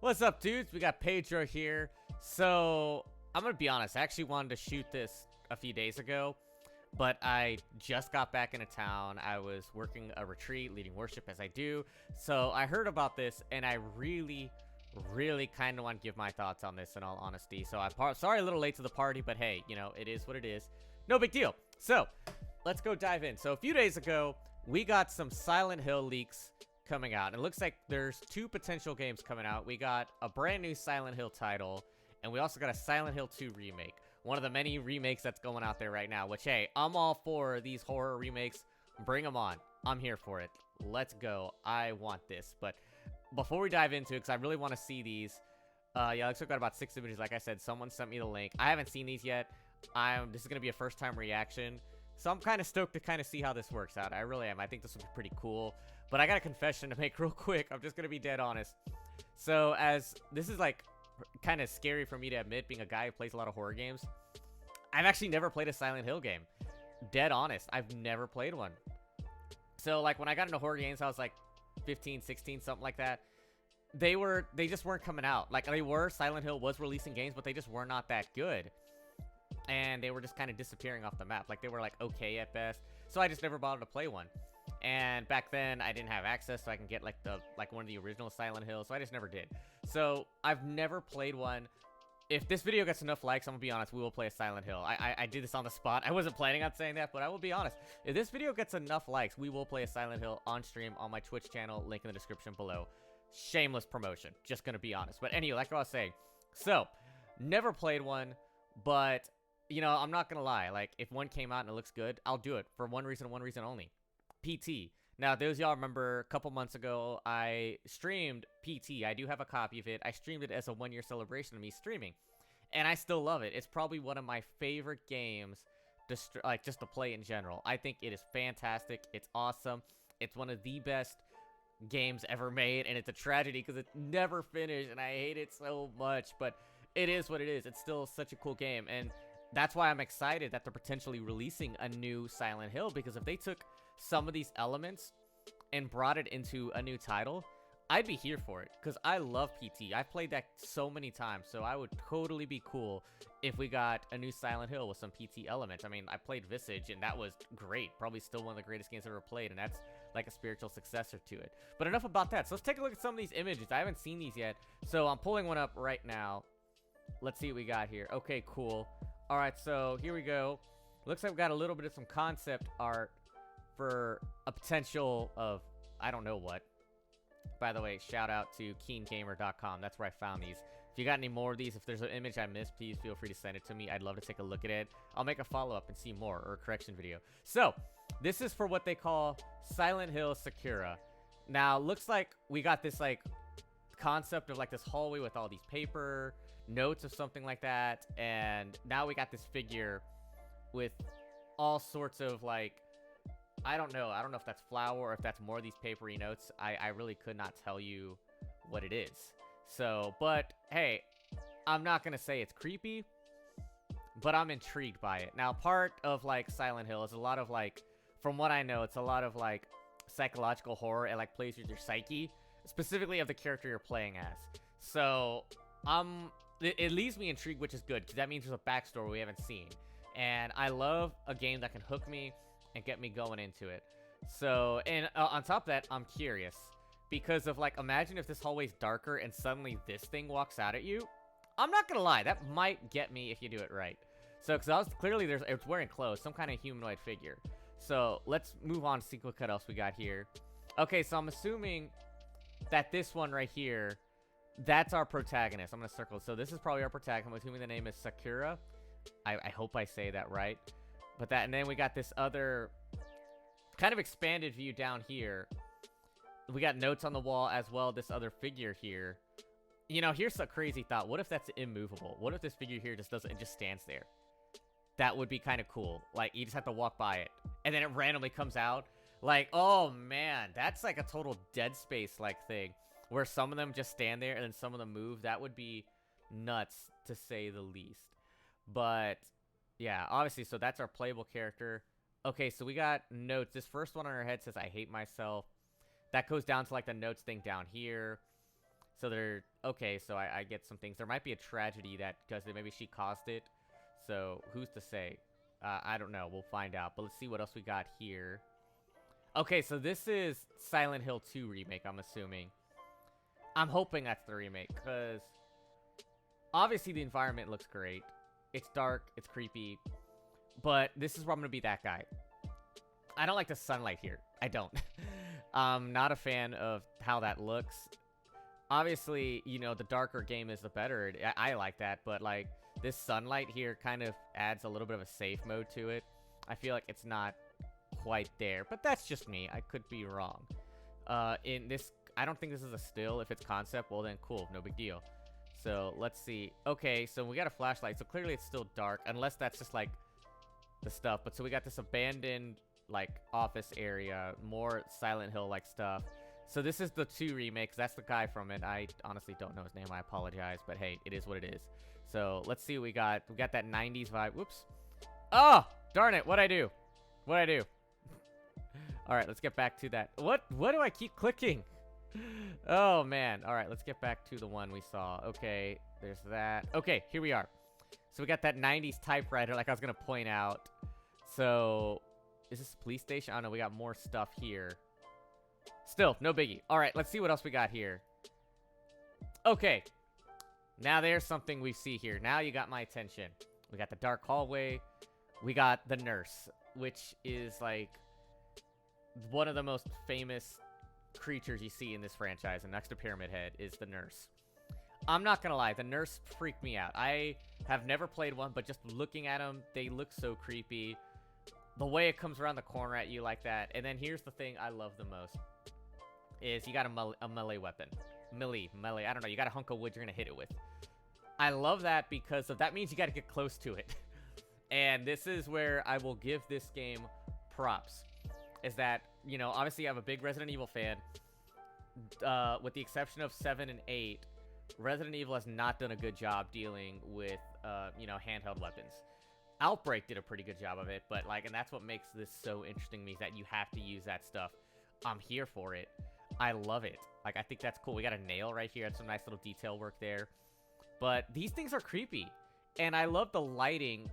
What's up, dudes? We got Pedro here. So, I'm gonna be honest, I actually wanted to shoot this a few days ago, but I just got back into town. I was working a retreat, leading worship as I do. So, I heard about this, and I really kind of want to give my thoughts on this in all honesty. So, I'm sorry a little late to the party, but hey, you know, it is what it is. No big deal. So, let's go dive in. So, a few days ago, we got some Silent Hill leaks coming out. And it looks like there's two potential games coming out. We got a brand new Silent Hill title, and we also got a Silent Hill 2 remake. One of the many remakes that's going out there right now, which, hey, I'm all for these horror remakes. Bring them on. I'm here for it. Let's go. I want this. But before we dive into it, because I really want to see these, yeah, looks like we got about 6 images. Like I said, someone sent me the link. I haven't seen these yet. This is going to be a first-time reaction. So I'm kind of stoked to kind of see how this works out. I really am. I think this will be pretty cool. But I got a confession to make real quick. I'm just going to be dead honest. So as this is like kind of scary for me to admit, being a guy who plays a lot of horror games, I've actually never played a Silent Hill game. Dead honest. I've never played one. So like when I got into horror games, I was like 15, 16, something like that. They just weren't coming out. Like Silent Hill was releasing games, but they just were not that good. And they were just kind of disappearing off the map. Like they were like okay at best. So I just never bothered to play one. And back then I didn't have access, so I can get like one of the original Silent Hills. So I just never did. So I've never played one. If this video gets enough likes, I'm gonna be honest, we will play a Silent Hill. I did this on the spot. I wasn't planning on saying that, but I will be honest. If this video gets enough likes, we will play a Silent Hill on stream on my Twitch channel. Link in the description below. Shameless promotion. Just gonna be honest. But anyway, like I was saying. So, never played one, but you know, I'm not gonna lie. Like, if one came out and it looks good, I'll do it for one reason only. PT. Now, those y'all remember a couple months ago, I streamed PT. I do have a copy of it. I streamed it as a 1-year celebration of me streaming, and I still love it. It's probably one of my favorite games, just to play in general. I think it is fantastic. It's awesome. It's one of the best games ever made, and it's a tragedy because it never finished, and I hate it so much. But it is what it is. It's still such a cool game, and that's why I'm excited that they're potentially releasing a new Silent Hill, because if they took some of these elements and brought it into a new title, I'd be here for it, because I love PT. I've played that so many times, so I would totally be cool if we got a new Silent Hill with some PT elements. I mean, I played Visage, and that was great. Probably still one of the greatest games I've ever played, and that's like a spiritual successor to it. But enough about that. So let's take a look at some of these images. I haven't seen these yet, so I'm pulling one up right now. Let's see what we got here. Okay, cool. All right, so here we go. Looks like we got a little bit of some concept art for a potential of I don't know what. By the way, shout out to KeenGamer.com. That's where I found these. If you got any more of these, if there's an image I missed, please feel free to send it to me. I'd love to take a look at it. I'll make a follow-up and see more, or a correction video. So, this is for what they call Silent Hill Sakura. Now, looks like we got this, like, concept of, like, this hallway with all these paper notes or something like that. And now we got this figure with all sorts of, like, I don't know if that's flour or if that's more of these papery notes. I really could not tell you what it is. So, but hey, I'm not gonna say it's creepy, but I'm intrigued by it. Now, part of like Silent Hill is a lot of like, from what I know, it's a lot of like psychological horror. It like plays with your psyche, specifically of the character you're playing as. So, it leaves me intrigued, which is good, because that means there's a backstory we haven't seen. And I love a game that can hook me and get me going into it. So, and on top of that, I'm curious. Because of, like, imagine if this hallway's darker and suddenly this thing walks out at you. I'm not gonna lie, that might get me if you do it right. So, because clearly it's wearing clothes, some kind of humanoid figure. So, let's move on to see what else we got here. Okay, so I'm assuming that this one right here, that's our protagonist. I'm gonna circle. So, this is probably our protagonist. I'm assuming the name is Sakura. I hope I say that right. But that, and then we got this other kind of expanded view down here. We got notes on the wall as well. This other figure here. You know, here's a crazy thought. What if that's immovable? What if this figure here just doesn't, it just stands there? That would be kind of cool. Like, you just have to walk by it, and then it randomly comes out. Like, oh man, that's like a total Dead Space like thing, where some of them just stand there and then some of them move. That would be nuts, to say the least. But yeah, obviously, so that's our playable character. Okay, so we got notes. This first one on our head says, I hate myself. That goes down to, like, the notes thing down here. So they're okay. So I get some things. There might be a tragedy that because maybe she caused it. So who's to say? I don't know. We'll find out. But let's see what else we got here. Okay, so this is Silent Hill 2 remake, I'm assuming. I'm hoping that's the remake, because obviously the environment looks great. It's dark, it's creepy, but this is where I'm going to be that guy. I don't like the sunlight here. I don't. I'm not a fan of how that looks. Obviously, you know, the darker game is the better. I like that, but like this sunlight here kind of adds a little bit of a safe mode to it. I feel like it's not quite there, but that's just me. I could be wrong. In this, I don't think this is a still. If it's concept, well then cool, no big deal. So let's see. Okay, so we got a flashlight, so clearly it's still dark, unless that's just like the stuff. But so we got this abandoned like office area, more Silent Hill like stuff. So this is the 2 remake. That's the guy from it. I honestly don't know his name. I apologize, but hey, it is what it is. So let's see what we got. We got that 90s vibe. Whoops. Oh, darn it. What'd I do? What'd I do? All right, let's get back to that. What do I keep clicking? Oh, man. All right, let's get back to the one we saw. Okay, there's that. Okay, here we are. So we got that 90s typewriter like I was going to point out. So is this a police station? I don't know. We got more stuff here. Still, no biggie. All right, let's see what else we got here. Okay. Now there's something we see here. Now you got my attention. We got the dark hallway. We got the nurse, which is like one of the most famous creatures you see in this franchise, and next to Pyramid Head is the nurse. I'm not gonna lie, the nurse freaked me out. I have never played one, but just looking at them, they look so creepy. The way it comes around the corner at you like that. And then here's the thing I love the most, is you got a melee weapon. Melee, I don't know, you got a hunk of wood you're gonna hit it with. I love that because that means you gotta get close to it. And this is where I will give this game props. Is that, you know, obviously I'm a big Resident Evil fan. With the exception of 7 and 8, Resident Evil has not done a good job dealing with, you know, handheld weapons. Outbreak did a pretty good job of it, but like, and that's what makes this so interesting to me, is that you have to use that stuff. I'm here for it. I love it. Like, I think that's cool. We got a nail right here. That's some nice little detail work there. But these things are creepy. And I love the lighting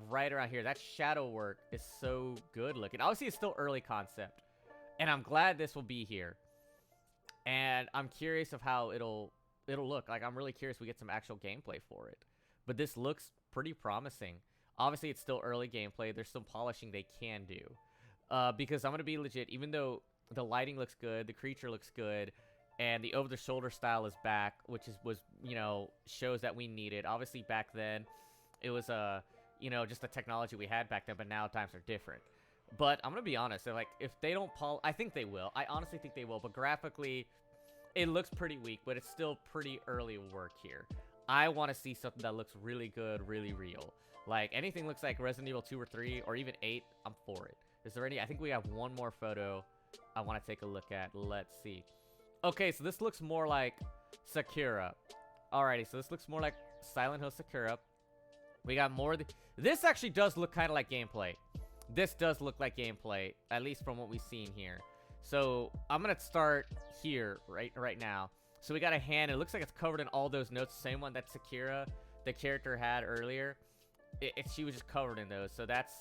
right around here. That shadow work is so good looking. Obviously, it's still early concept. And I'm glad this will be here. And I'm curious of how it'll look. Like, I'm really curious we get some actual gameplay for it. But this looks pretty promising. Obviously, it's still early gameplay. There's some polishing they can do. Because I'm going to be legit, even though the lighting looks good, the creature looks good, and the over-the-shoulder style is back, which was, you know, shows that we need it. Obviously, back then, it was, you know, just the technology we had back then, but now times are different. But I'm going to be honest, they're like, if they don't I think they will. I honestly think they will, but graphically, it looks pretty weak, but it's still pretty early work here. I want to see something that looks really good, really real. Like, anything looks like Resident Evil 2 or 3, or even 8, I'm for it. Is there any? I think we have one more photo I want to take a look at. Let's see. Okay, so this looks more like Sakura. Alrighty, so this looks more like Silent Hill Sakura. We got more. This actually does look kind of like gameplay. This does look like gameplay, at least from what we've seen here. So I'm gonna start here right now. So we got a hand. It looks like it's covered in all those notes. Same one that Sakura, the character, had earlier. She was just covered in those. So that's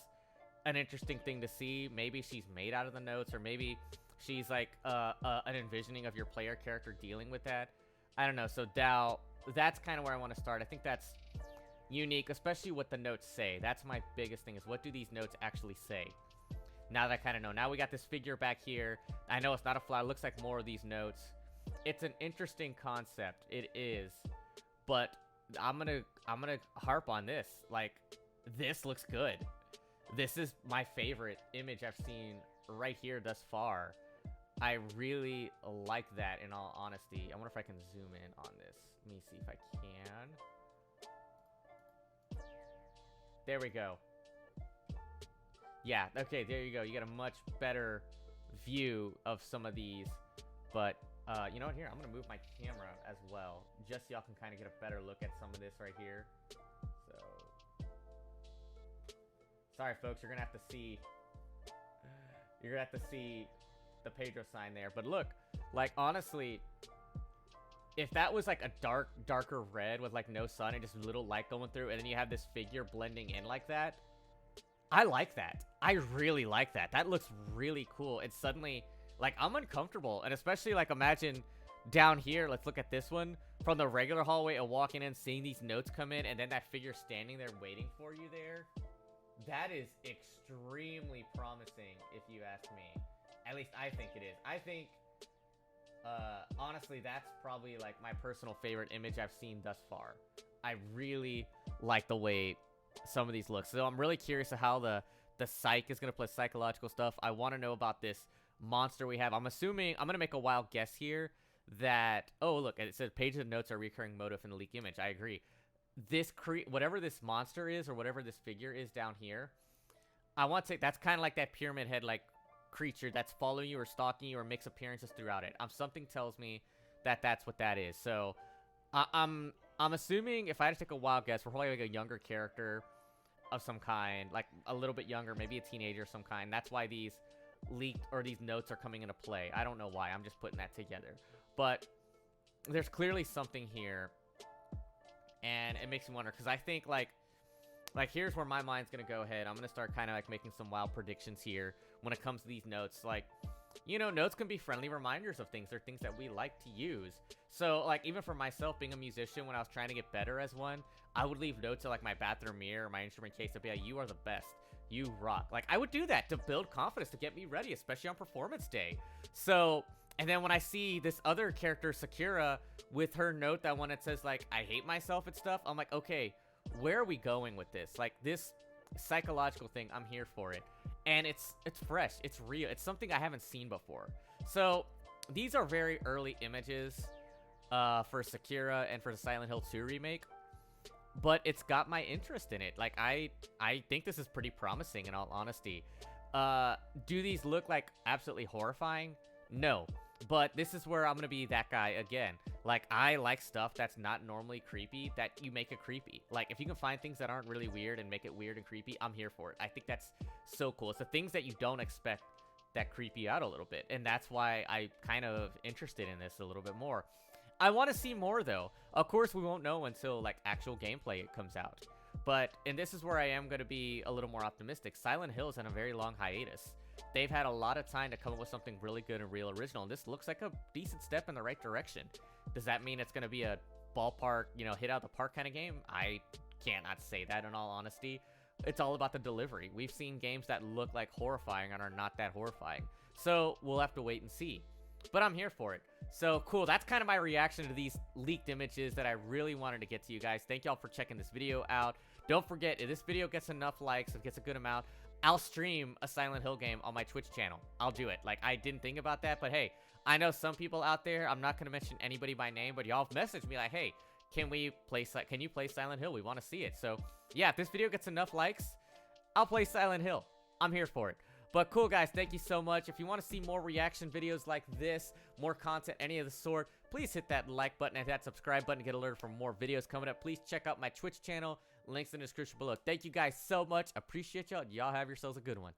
an interesting thing to see. Maybe she's made out of the notes, or maybe she's like an envisioning of your player character dealing with that. I don't know. So Dao, that's kind of where I want to start. I think that's unique, especially what the notes say. That's my biggest thing, is what do these notes actually say? Now that I kind of know. Now we got this figure back here. I know it's not a flower. It looks like more of these notes. It's an interesting concept. It is. But I'm gonna harp on this. Like, this looks good. This is my favorite image I've seen right here thus far. I really like that, in all honesty. I wonder if I can zoom in on this. Let me see if I can. There we go. Yeah, okay, there you go. You get a much better view of some of these. But, you know what? Here, I'm going to move my camera as well, just so y'all can kind of get a better look at some of this right here. So, sorry, folks. You're going to have to see... You're going to have to see the Pedro sign there. But look, like, honestly, if that was like a darker red with like no sun and just little light going through, and then you have this figure blending in like that, I like that. I really like that. That looks really cool. And suddenly, like, I'm uncomfortable. And especially, like, imagine down here, let's look at this one, from the regular hallway and walking in, seeing these notes come in, and then that figure standing there waiting for you there. That is extremely promising, if you ask me. At least I think it is. I think, honestly, that's probably, like, my personal favorite image I've seen thus far. I really like the way some of these look. So I'm really curious of how the psych is going to play psychological stuff. I want to know about this monster we have. I'm assuming, I'm going to make a wild guess here that, oh, look, it says pages of notes are recurring motif in the leak image. I agree. This whatever this monster is, or whatever this figure is down here, I want to say that's kind of like that pyramid head like creature that's following you or stalking you or makes appearances throughout it. Something tells me that that's what that is. So I'm assuming, if I had to take a wild guess, we're probably like a younger character of some kind, like a little bit younger, maybe a teenager of some kind. That's why these leaked, or these notes are coming into play. I don't know why. I'm just putting that together. But there's clearly something here, and it makes me wonder, because I think, like here's where my mind's gonna go ahead. I'm gonna start kind of like making some wild predictions here when it comes to these notes. Like, you know, notes can be friendly reminders of things. They're things that we like to use. So, like, even for myself, being a musician, when I was trying to get better as one, I would leave notes at, like, my bathroom mirror or my instrument case to be like, you are the best. You rock. Like, I would do that to build confidence, to get me ready, especially on performance day. So, and then when I see this other character, Sakura, with her note, that one that says, like, I hate myself and stuff, I'm like, okay, where are we going with this? Like, this psychological thing, I'm here for it. And it's fresh, it's real, it's something I haven't seen before. So these are very early images for Sakura and for the Silent Hill 2 remake, but it's got my interest in it. Like, I think this is pretty promising, in all honesty. Do these look like absolutely horrifying? No, but this is where I'm gonna be that guy again. Like, I like stuff that's not normally creepy, that you make it creepy. Like, if you can find things that aren't really weird and make it weird and creepy, I'm here for it. I think that's so cool. It's the things that you don't expect that creep you out a little bit. And that's why I'm kind of interested in this a little bit more. I want to see more, though. Of course, we won't know until, like, actual gameplay comes out. But, and this is where I am going to be a little more optimistic. Silent Hill is on a very long hiatus. They've had a lot of time to come up with something really good and real original, and this looks like a decent step in the right direction. Does that mean it's going to be a ballpark, you know, hit out the park kind of game? I cannot say that, in all honesty. It's all about the delivery. We've seen games that look like horrifying and are not that horrifying. So we'll have to wait and see. But I'm here for it. So cool. That's kind of my reaction to these leaked images that I really wanted to get to you guys. Thank y'all for checking this video out. Don't forget, if this video gets enough likes, if it gets a good amount, I'll stream a Silent Hill game on my Twitch channel. I'll do it. Like, I didn't think about that, but hey, I know some people out there, I'm not going to mention anybody by name, but y'all message me like, hey, can you play Silent Hill? We want to see it. So yeah, if this video gets enough likes, I'll play Silent Hill. I'm here for it. But cool, guys, thank you so much. If you want to see more reaction videos like this, more content, any of the sort, please hit that like button and that subscribe button to get alerted for more videos coming up. Please check out my Twitch channel. Links in the description below. Thank you guys so much. Appreciate y'all. Y'all have yourselves a good one.